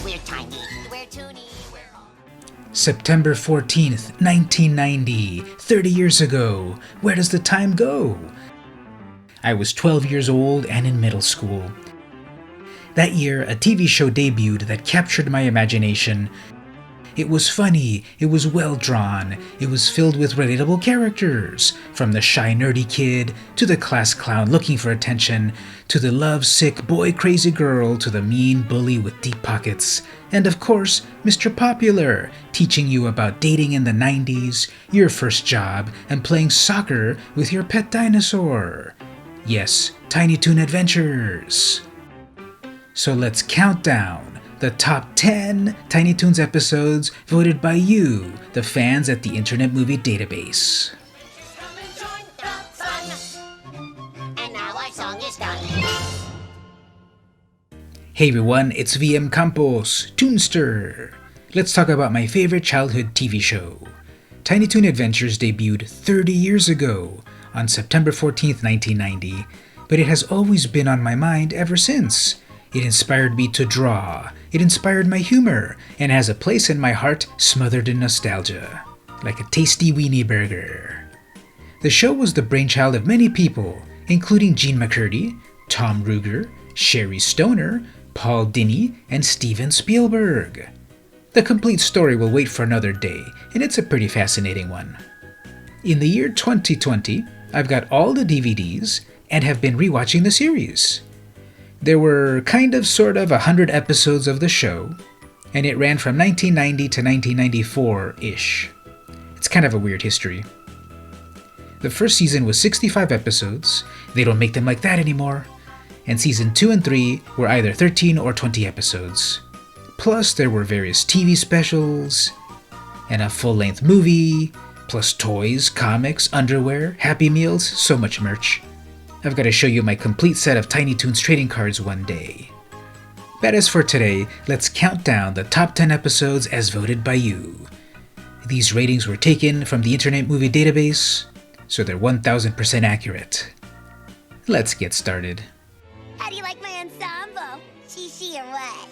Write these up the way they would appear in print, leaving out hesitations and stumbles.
We're tiny. We're toony. September 14th, 1990, 30 years ago. Where does the time go? I was 12 years old and in middle school. That year, a TV show debuted that captured my imagination. It was funny, it was well drawn, it was filled with relatable characters, from the shy nerdy kid, to the class clown looking for attention, to the love-sick boy-crazy girl, to the mean bully with deep pockets, and of course, Mr. Popular, teaching you about dating in the 90s, your first job, and playing soccer with your pet dinosaur. Yes, Tiny Toon Adventures. So let's count down the top 10 Tiny Toons episodes voted by you, the fans at the Internet Movie Database. Come and join the fun. And now our song is done. Hey everyone, it's VM Campos, Toonster. Let's talk about my favorite childhood TV show. Tiny Toon Adventures debuted 30 years ago on September 14th, 1990, but it has always been on my mind ever since. It inspired me to draw, it inspired my humor, and has a place in my heart smothered in nostalgia, like a tasty weenie burger. The show was the brainchild of many people, including Gene McCurdy, Tom Ruegger, Sherry Stoner, Paul Dini, and Steven Spielberg. The complete story will wait for another day, and it's a pretty fascinating one. In the year 2020, I've got all the DVDs and have been rewatching the series. There were sort of 100 episodes of the show, and it ran from 1990 to 1994-ish. It's kind of a weird history. The first season was 65 episodes, they don't make them like that anymore, and season 2 and 3 were either 13 or 20 episodes. Plus there were various TV specials, and a full-length movie, plus toys, comics, underwear, Happy Meals, so much merch. I've got to show you my complete set of Tiny Toons trading cards one day. But as for today, let's count down the top 10 episodes as voted by you. These ratings were taken from the Internet Movie Database, so they're 1000% accurate. Let's get started. How do you like my ensemble? Shishi or what?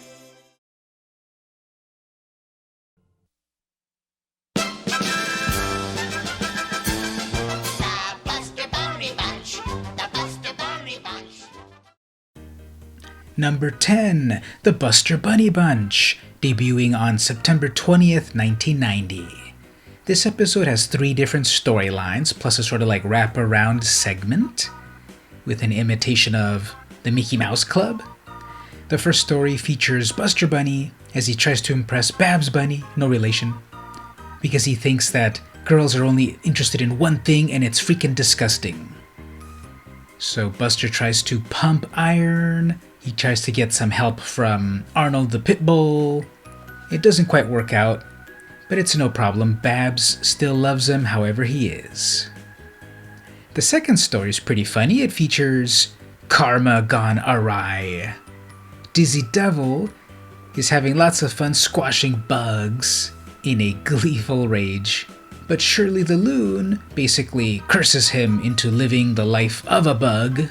Number 10, The Buster Bunny Bunch, debuting on September 20th, 1990. This episode has 3 different storylines, plus a sort of like wrap-around segment, with an imitation of the Mickey Mouse Club. The first story features Buster Bunny as he tries to impress Babs Bunny, no relation, because he thinks that girls are only interested in one thing and it's freaking disgusting. So Buster tries to pump iron. He tries to get some help from Arnold the Pitbull. It doesn't quite work out, but it's no problem. Babs still loves him however he is. The second story is pretty funny. It features Karma Gone Awry. Dizzy Devil is having lots of fun squashing bugs in a gleeful rage, but Shirley the Loon basically curses him into living the life of a bug,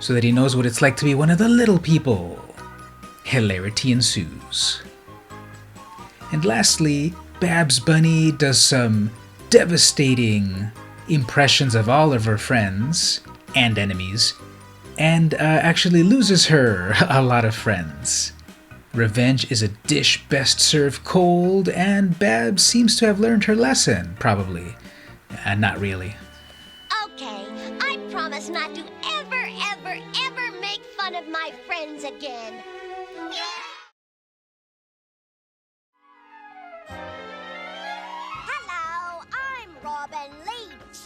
so that he knows what it's like to be one of the little people. Hilarity ensues. And lastly, Babs Bunny does some devastating impressions of all of her friends and enemies, and actually loses her a lot of friends. Revenge is a dish best served cold, and Babs seems to have learned her lesson, probably. Not really. Okay, I promise not to ever make fun of my friends again. Hello, I'm Robin Leach.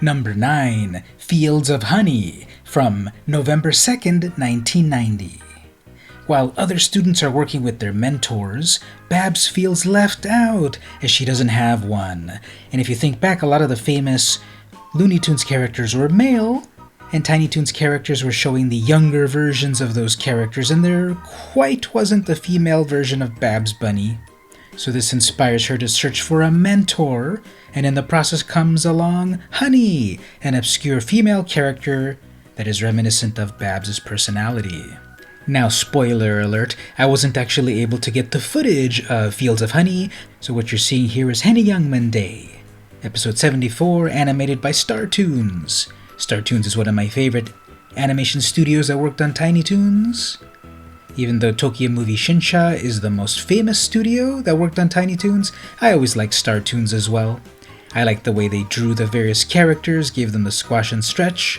Number 9, Fields of Honey, from November 2nd, 1990. While other students are working with their mentors, Babs feels left out as she doesn't have one. And if you think back, a lot of the famous Looney Tunes characters were male, and Tiny Toons characters were showing the younger versions of those characters, and there quite wasn't the female version of Babs Bunny. So this inspires her to search for a mentor, and in the process comes along Honey, an obscure female character that is reminiscent of Babs' personality. Now, spoiler alert, I wasn't actually able to get the footage of Fields of Honey, so what you're seeing here is Henny Youngman Day, episode 74, animated by Star Toons. Star Toons is one of my favorite animation studios that worked on Tiny Toons. Even though Tokyo Movie Shinsha is the most famous studio that worked on Tiny Toons, I always liked Star Toons as well. I liked the way they drew the various characters, gave them the squash and stretch,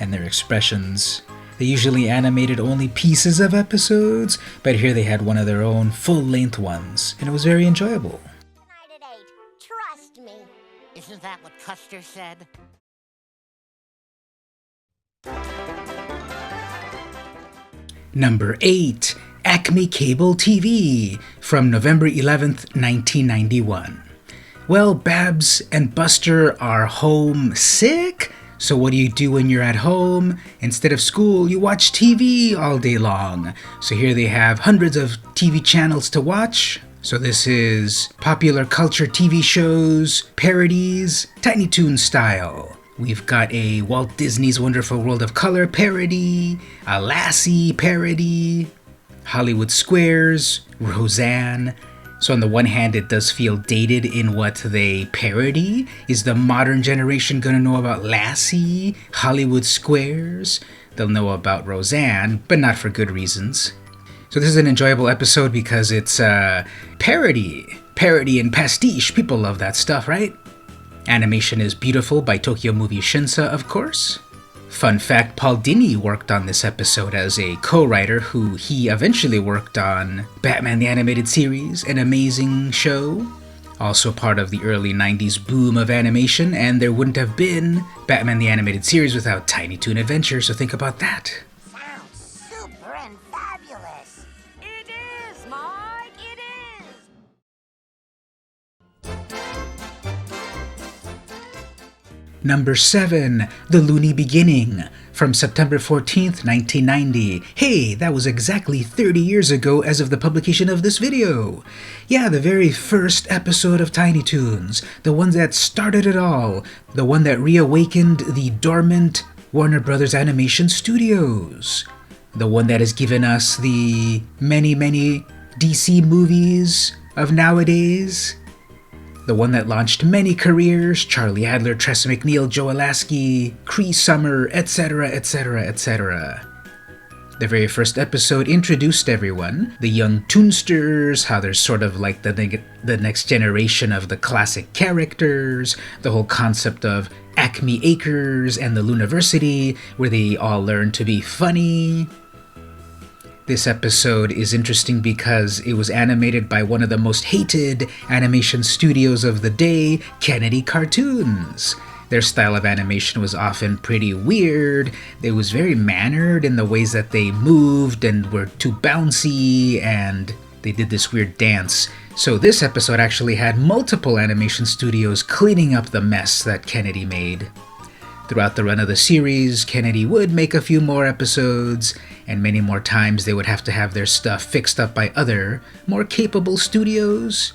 and their expressions. They usually animated only pieces of episodes, but here they had one of their own full-length ones, and it was very enjoyable. Tonight at 8. Trust me. Isn't that what Custer said? Number 8. Acme Cable TV from November 11th, 1991. Well, Babs and Buster are homesick, so what do you do when you're at home? Instead of school, you watch TV all day long. So here they have hundreds of TV channels to watch. So this is popular culture TV shows, parodies, Tiny Toon style. We've got a Walt Disney's Wonderful World of Color parody, a Lassie parody, Hollywood Squares, Roseanne. So on the one hand, it does feel dated in what they parody. Is the modern generation gonna know about Lassie, Hollywood Squares? They'll know about Roseanne, but not for good reasons. So this is an enjoyable episode because it's parody and pastiche. People love that stuff, right? Animation is beautiful by Tokyo Movie Shinsha, of course. Fun fact, Paul Dini worked on this episode as a co-writer who he eventually worked on Batman the Animated Series, an amazing show. Also part of the early 90s boom of animation, and there wouldn't have been Batman the Animated Series without Tiny Toon Adventures, so think about that. Sounds super and fabulous. It is, Mike, it is. Number 7, The Looney Beginning, from September 14th, 1990. Hey, that was exactly 30 years ago as of the publication of this video. Yeah, the very first episode of Tiny Toons, the one that started it all, the one that reawakened the dormant Warner Brothers Animation Studios, the one that has given us the many DC movies of nowadays, the one that launched many careers, Charlie Adler, Tressa MacNeille, Joe Alasky, Cree Summer, etc., etc., etc. The very first episode introduced everyone, the young Toonsters, how they're sort of like the next generation of the classic characters, the whole concept of Acme Acres and the Looniversity, where they all learn to be funny. This episode is interesting because it was animated by one of the most hated animation studios of the day, Kennedy Cartoons. Their style of animation was often pretty weird. It was very mannered in the ways that they moved and were too bouncy, and they did this weird dance. So this episode actually had multiple animation studios cleaning up the mess that Kennedy made. Throughout the run of the series, Kennedy would make a few more episodes, and many more times they would have to have their stuff fixed up by other, more capable studios.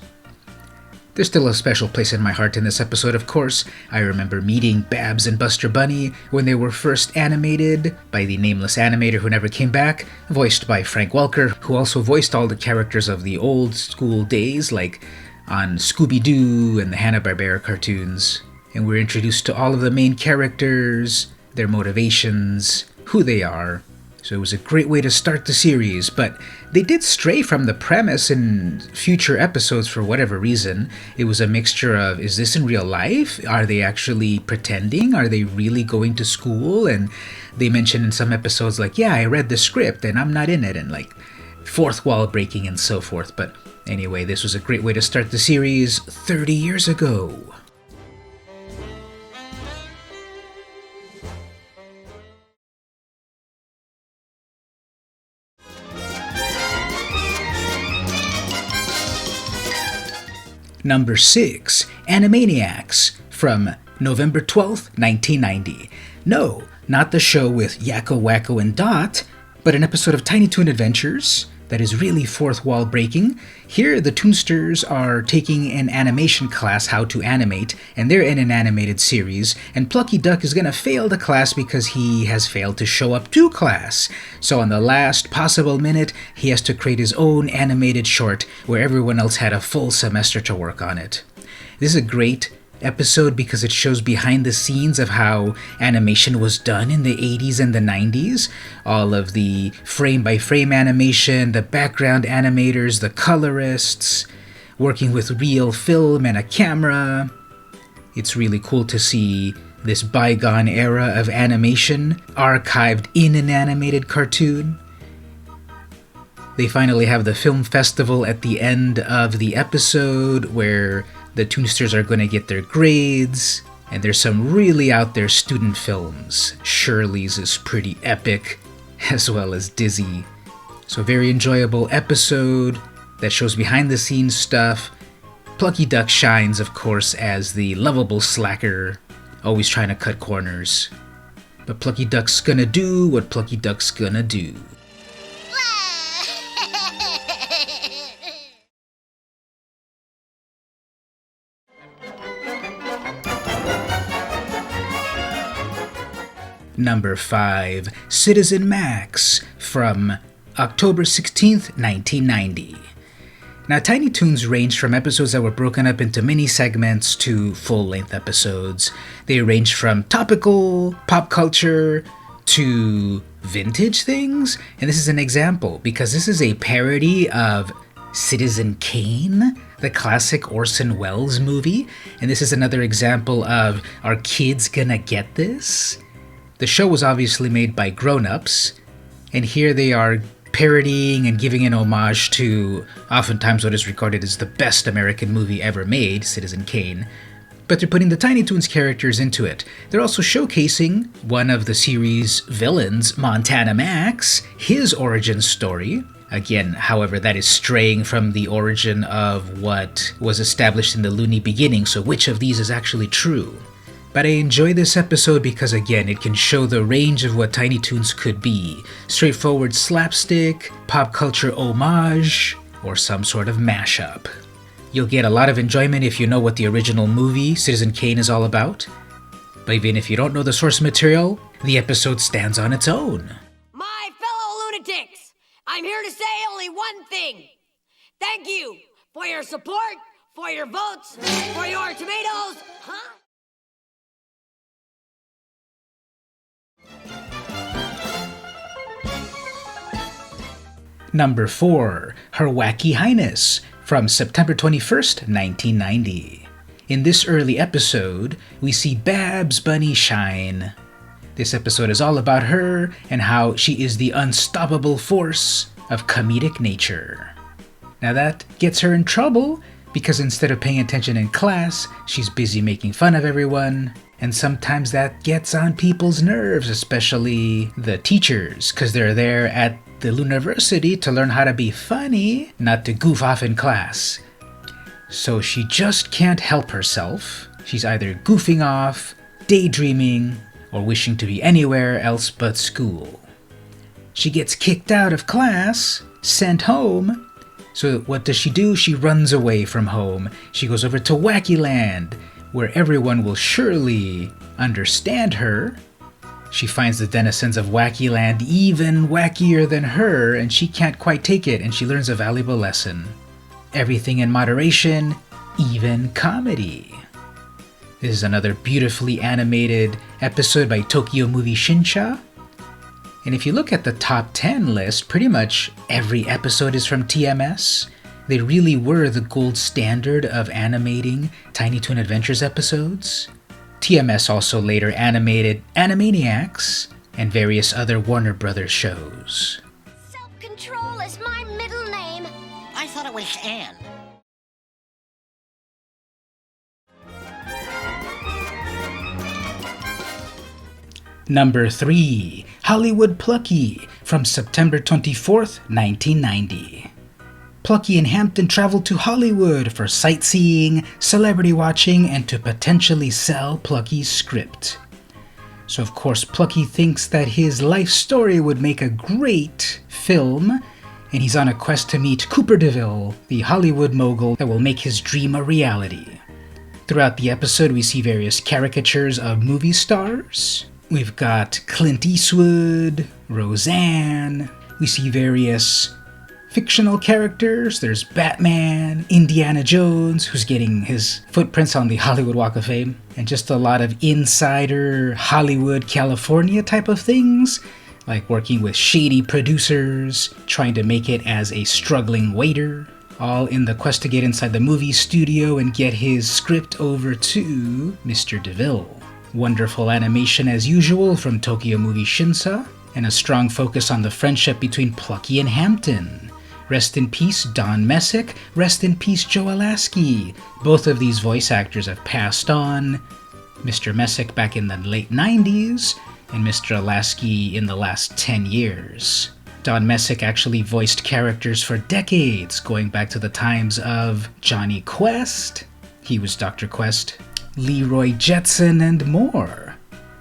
There's still a special place in my heart in this episode, of course. I remember meeting Babs and Buster Bunny when they were first animated by the nameless animator who never came back, voiced by Frank Welker, who also voiced all the characters of the old school days, like on Scooby-Doo and the Hanna-Barbera cartoons. And we're introduced to all of the main characters, their motivations, who they are. So it was a great way to start the series, but they did stray from the premise in future episodes for whatever reason. It was a mixture of, is this in real life? Are they actually pretending? Are they really going to school? And they mentioned in some episodes like, yeah, I read the script and I'm not in it, and like fourth wall breaking and so forth. But anyway, this was a great way to start the series 30 years ago. Number 6, Animaniacs, from November 12th, 1990. No, not the show with Yakko, Wacko, and Dot, but an episode of Tiny Toon Adventures that is really fourth wall breaking. Here, the Toonsters are taking an animation class, how to animate, and they're in an animated series, and Plucky Duck is gonna fail the class because he has failed to show up to class. So on the last possible minute, he has to create his own animated short where everyone else had a full semester to work on it. This is a great episode because it shows behind the scenes of how animation was done in the 80s and the 90s. All of the frame-by-frame animation, the background animators, the colorists, working with real film and a camera. It's really cool to see this bygone era of animation archived in an animated cartoon. They finally have the film festival at the end of the episode where the Toonsters are going to get their grades, and there's some really out there student films. Shirley's is pretty epic, as well as Dizzy. So very enjoyable episode that shows behind the scenes stuff. Plucky Duck shines, of course, as the lovable slacker, always trying to cut corners. But Plucky Duck's gonna do what Plucky Duck's gonna do. Number 5, Citizen Max, from October 16th, 1990. Now, Tiny Toons ranged from episodes that were broken up into mini segments to full-length episodes. They ranged from topical, pop culture, to vintage things. And this is an example, because this is a parody of Citizen Kane, the classic Orson Welles movie. And this is another example of, are kids gonna get this? The show was obviously made by grown-ups, and here they are parodying and giving an homage to oftentimes what is regarded as the best American movie ever made, Citizen Kane, but they're putting the Tiny Toons characters into it. They're also showcasing one of the series' villains, Montana Max, his origin story. Again, however, that is straying from the origin of what was established in the Looney beginning, so which of these is actually true? But I enjoy this episode because, again, it can show the range of what Tiny Toons could be. Straightforward slapstick, pop culture homage, or some sort of mashup. You'll get a lot of enjoyment if you know what the original movie, Citizen Kane, is all about. But even if you don't know the source material, the episode stands on its own. My fellow lunatics, I'm here to say only one thing. Thank you for your support, for your votes, for your tomatoes, huh? Number 4, Her Wacky Highness, from September 21st, 1990. In this early episode, we see Babs Bunny shine. This episode is all about her and how she is the unstoppable force of comedic nature. Now that gets her in trouble because instead of paying attention in class, she's busy making fun of everyone. And sometimes that gets on people's nerves, especially the teachers, because they're there at the Looniversity to learn how to be funny, not to goof off in class. So she just can't help herself. She's either goofing off, daydreaming, or wishing to be anywhere else but school. She gets kicked out of class, sent home. So what does she do? She runs away from home. She goes over to Wacky Land, where everyone will surely understand her. She finds the denizens of Wacky Land even wackier than her, and she can't quite take it, and she learns a valuable lesson. Everything in moderation, even comedy. This is another beautifully animated episode by Tokyo Movie Shinsha. And if you look at the top 10 list, pretty much every episode is from TMS. They really were the gold standard of animating Tiny Toon Adventures episodes. TMS also later animated Animaniacs and various other Warner Brothers shows. Self-control is my middle name. I thought it was Anne. Number 3, Hollywood Plucky, from September 24th, 1990. Plucky and Hamton travel to Hollywood for sightseeing, celebrity watching, and to potentially sell Plucky's script. So of course Plucky thinks that his life story would make a great film, and he's on a quest to meet Cooper DeVille, the Hollywood mogul that will make his dream a reality. Throughout the episode, we see various caricatures of movie stars. We've got Clint Eastwood, Roseanne. We see various fictional characters. There's Batman, Indiana Jones, who's getting his footprints on the Hollywood Walk of Fame, and just a lot of insider Hollywood, California type of things, like working with shady producers, trying to make it as a struggling waiter, all in the quest to get inside the movie studio and get his script over to Mr. DeVille. Wonderful animation as usual from Tokyo Movie Shinsa, and a strong focus on the friendship between Plucky and Hamton. Rest in peace, Don Messick. Rest in peace, Joe Alaskey. Both of these voice actors have passed on. Mr. Messick back in the late 90s, and Mr. Alaskey in the last 10 years. Don Messick actually voiced characters for decades, going back to the times of Johnny Quest. He was Dr. Quest. Leroy Jetson, and more.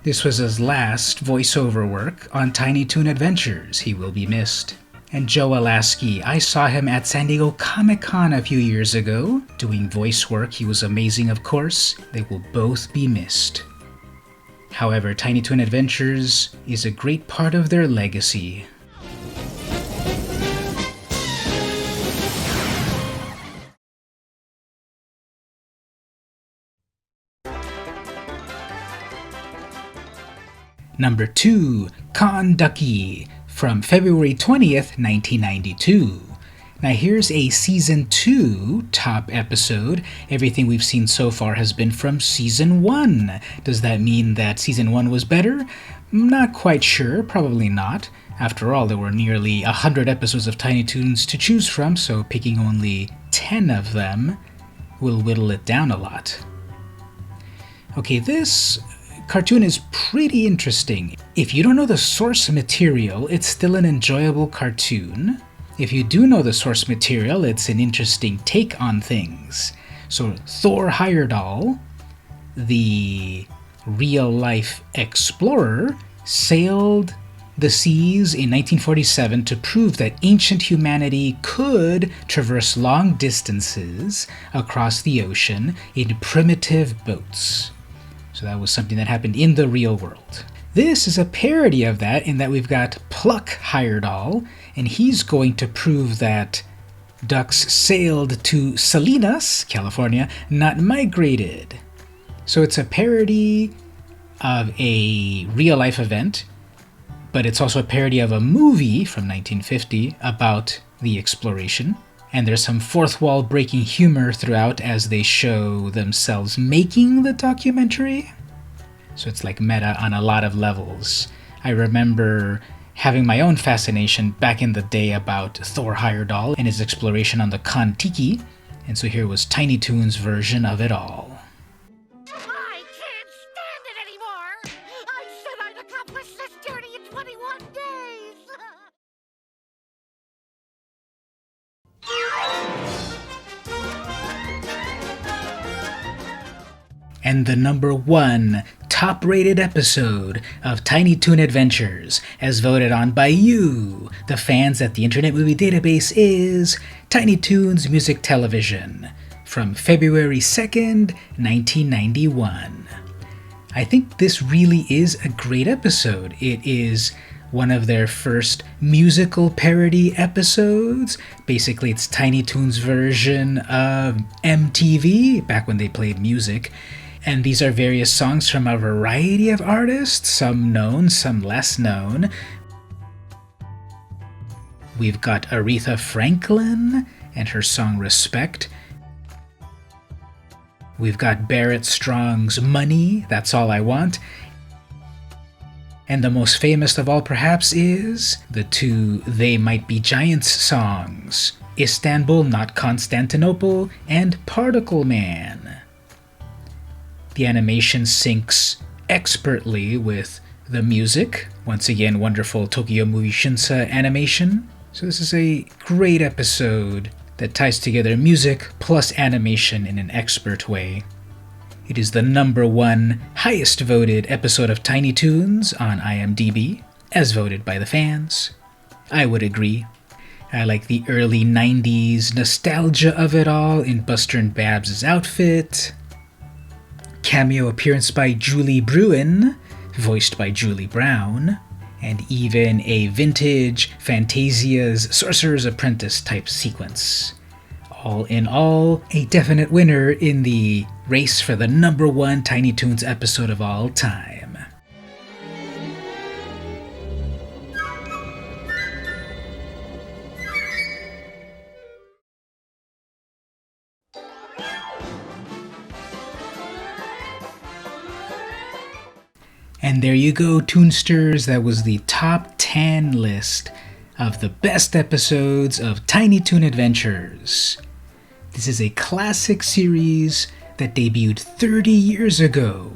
This was his last voiceover work on Tiny Toon Adventures. He will be missed. And Joe Alaskey, I saw him at San Diego Comic-Con a few years ago, doing voice work. He was amazing, of course. They will both be missed. However, Tiny Toon Adventures is a great part of their legacy. Number 2, Con Ducky, from February 20th, 1992. Now here's a Season 2 top episode. Everything we've seen so far has been from Season 1. Does that mean that Season 1 was better? Not quite sure, probably not. After all, there were nearly 100 episodes of Tiny Toons to choose from, so picking only 10 of them will whittle it down a lot. Okay, this cartoon is pretty interesting. If you don't know the source material, it's still an enjoyable cartoon. If you do know the source material, it's an interesting take on things. So Thor Heyerdahl, the real-life explorer, sailed the seas in 1947 to prove that ancient humanity could traverse long distances across the ocean in primitive boats. So that was something that happened in the real world. This is a parody of that in that we've got Pluck Heyerdahl, and he's going to prove that ducks sailed to Salinas, California, not migrated. So it's a parody of a real-life event, but it's also a parody of a movie from 1950 about the exploration. And there's some fourth wall breaking humor throughout as they show themselves making the documentary. So it's like meta on a lot of levels. I remember having my own fascination back in the day about Thor Heyerdahl and his exploration on the Kon-Tiki, and so here was Tiny Toons' version of it all. I can't stand it anymore! I said I'd accomplish this journey in 21 days! And the number 1 top-rated episode of Tiny Toon Adventures, as voted on by you, the fans at the Internet Movie Database, is Tiny Toons Music Television, from February 2nd, 1991. I think this really is a great episode. It is one of their first musical parody episodes. Basically, it's Tiny Toons' version of MTV, back when they played music. And these are various songs from a variety of artists, some known, some less known. We've got Aretha Franklin and her song Respect. We've got Barrett Strong's Money, That's All I Want. And the most famous of all, perhaps, is the 2 They Might Be Giants songs, Istanbul, Not Constantinople, and Particle Man. The animation syncs expertly with the music. Once again, wonderful Tokyo Movie Shinsa animation. So this is a great episode that ties together music plus animation in an expert way. It is the number 1 highest voted episode of Tiny Toons on IMDb, as voted by the fans. I would agree. I like the early 90s nostalgia of it all in Buster and Babs' outfit. Cameo appearance by Julie Bruin, voiced by Julie Brown, and even a vintage Fantasia's Sorcerer's Apprentice type sequence. All in all, a definite winner in the race for the #1 Tiny Toons episode of all time. And there you go, Toonsters. That was the top 10 list of the best episodes of Tiny Toon Adventures. This is a classic series that debuted 30 years ago.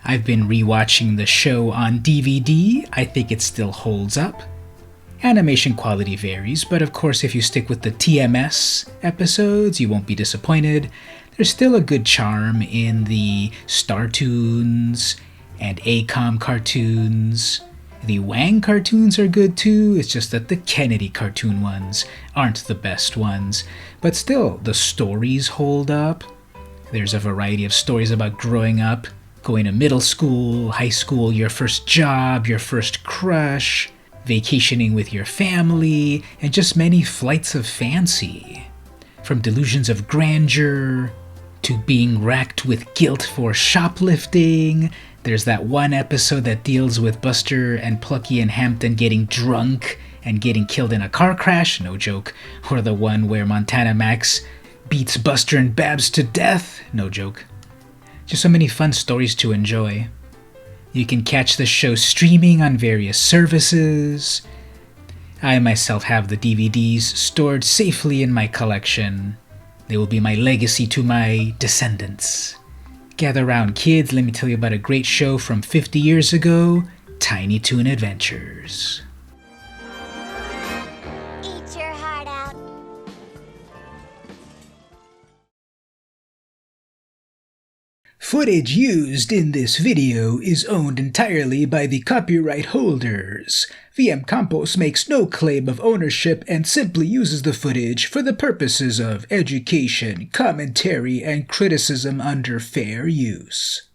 I've been rewatching the show on DVD. I think it still holds up. Animation quality varies, but of course if you stick with the TMS episodes, you won't be disappointed. There's still a good charm in the Star Toons and ACOM cartoons. The Wang cartoons are good too, it's just that the Kennedy cartoon ones aren't the best ones. But still, the stories hold up. There's a variety of stories about growing up, going to middle school, high school, your first job, your first crush, vacationing with your family, and just many flights of fancy. From delusions of grandeur to being racked with guilt for shoplifting. There's that one episode that deals with Buster and Plucky and Hamton getting drunk and getting killed in a car crash, no joke. Or the one where Montana Max beats Buster and Babs to death, no joke. Just so many fun stories to enjoy. You can catch the show streaming on various services. I myself have the DVDs stored safely in my collection. They will be my legacy to my descendants. Gather round, kids, let me tell you about a great show from 50 years ago, Tiny Toon Adventures. Eat your heart out. Footage used in this video is owned entirely by the copyright holders. VM Campos makes no claim of ownership and simply uses the footage for the purposes of education, commentary, and criticism under fair use.